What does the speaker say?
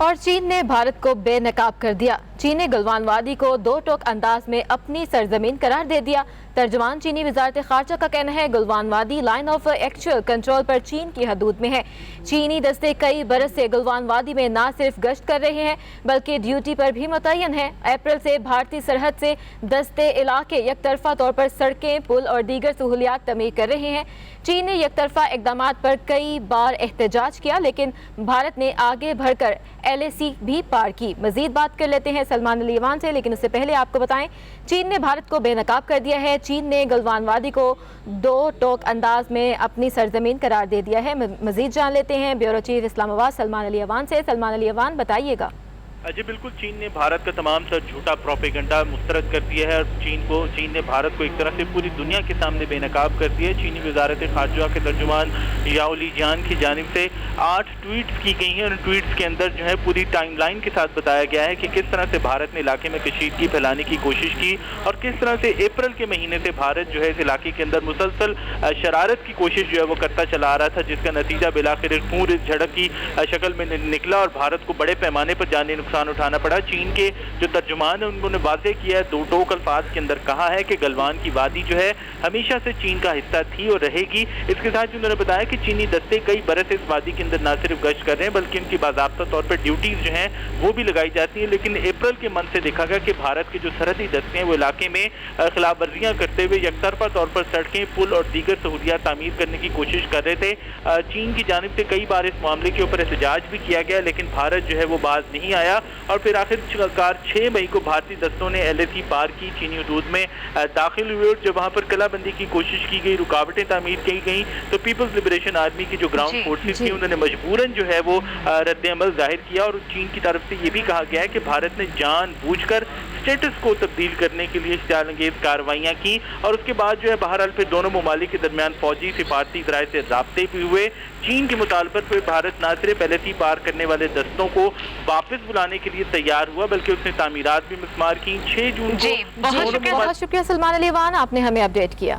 اور چین نے بھارت کو بے نقاب کر دیا۔ چین نے گلوان وادی کو دو ٹوک انداز میں اپنی سرزمین قرار دے دیا۔ ترجمان چینی وزارت خارجہ کا کہنا ہے گلوان وادی لائن آف ایکچوئل کنٹرول پر چین کی حدود میں ہے۔ چینی دستے کئی برس سے گلوان وادی میں نہ صرف گشت کر رہے ہیں بلکہ ڈیوٹی پر بھی متعین ہیں۔ اپریل سے بھارتی سرحد سے دستے علاقے یک طرفہ طور پر سڑکیں، پل اور دیگر سہولیات تعمیر کر رہے ہیں۔ چین نے یک طرفہ اقدامات پر کئی بار احتجاج کیا لیکن بھارت نے آگے بڑھ کر LAC بھی پار کی۔ مزید بات کر لیتے ہیں سلمان علی ایوان سے، لیکن اس سے پہلے آپ کو بتائیں چین نے بھارت کو بے نقاب کر دیا ہے۔ چین نے گلوان وادی کو دو ٹوک انداز میں اپنی سرزمین قرار دے دیا ہے۔ مزید جان لیتے ہیں بیورو چیف اسلام آباد سلمان علی ایوان سے۔ سلمان علی ایوان بتائیے گا۔ جی بالکل، چین نے بھارت کا تمام سر جھوٹا پروپیگنڈا مسترد کر دیا ہے اور چین نے بھارت کو ایک طرح سے پوری دنیا کے سامنے بے نقاب کر دیا ہے۔ چینی وزارت خارجہ کے ترجمان یاؤ لی جان کی جانب سے 8 ٹویٹس کی گئی ہیں اور ان ٹویٹس کے اندر جو ہے پوری ٹائم لائن کے ساتھ بتایا گیا ہے کہ کس طرح سے بھارت نے علاقے میں کشیدگی پھیلانے کی کوشش کی اور کس طرح سے اپریل کے مہینے سے بھارت جو ہے اس علاقے کے اندر مسلسل شرارت کی کوشش جو ہے وہ کرتا چلا آ رہا تھا، جس کا نتیجہ بالآخر ایک خون جھڑپ کی شکل میں نکلا اور بھارت کو بڑے پیمانے پر جانی نقصان اٹھانا پڑا۔ چین کے جو ترجمان ہیں انہوں نے واضح کیا ہے، دو ٹوک الفاظ کے اندر کہا ہے کہ گلوان کی وادی جو ہے ہمیشہ سے چین کا حصہ تھی اور رہے گی۔ اس کے ساتھ انہوں نے بتایا کہ چینی دستے کئی برس اس وادی کے اندر نہ صرف گشت کر رہے ہیں بلکہ ان کی باضابطہ طور پر ڈیوٹیز جو ہیں وہ بھی لگائی جاتی ہیں، لیکن اپریل کے منتھ سے دیکھا گیا کہ بھارت کے جو سرحدی دستے ہیں وہ علاقے میں خلاف ورزیاں کرتے ہوئے یک طرفہ طور پر سڑکیں، پل اور دیگر سہولیات تعمیر کرنے کی کوشش کر رہے تھے۔ چین کی جانب سے کئی بار اس معاملے کے اوپر احتجاج بھی کیا گیا لیکن بھارت جو ہے وہ باز نہیں آیا اور پھر آخر کار 6 مئی کو بھارتی دستوں نے LAC پار کی، چینی حدود میں داخل ہوئے اور جب وہاں پر قلعہ بندی کی کوشش کی گئی، رکاوٹیں تعمیر کی گئیں تو پیپلز لبریشن آرمی کی جو گراؤنڈ فورسز تھی انہوں نے مجبوراً جو ہے وہ رد عمل ظاہر کیا اور چین کی طرف سے یہ بھی کہا گیا ہے کہ بھارت نے جان بوجھ کر اسٹیٹس کو تبدیل کرنے کے لیے اشتعال انگیز کارروائیاں کی اور اس کے بعد جو ہے بہرحال پھر دونوں ممالک کے درمیان فوجی سفارتی ذرائع سے رابطے بھی ہوئے۔ چین کے مطالبت پہ بھارت نہ صرف LAC پار کرنے والے دستوں کو واپس بلانے کے لیے تیار ہوا بلکہ اس نے تعمیرات بھی مسمار کی۔ 6 جون کو بہت شکریہ سلمان علی ایوان، آپ نے ہمیں اپڈیٹ کیا۔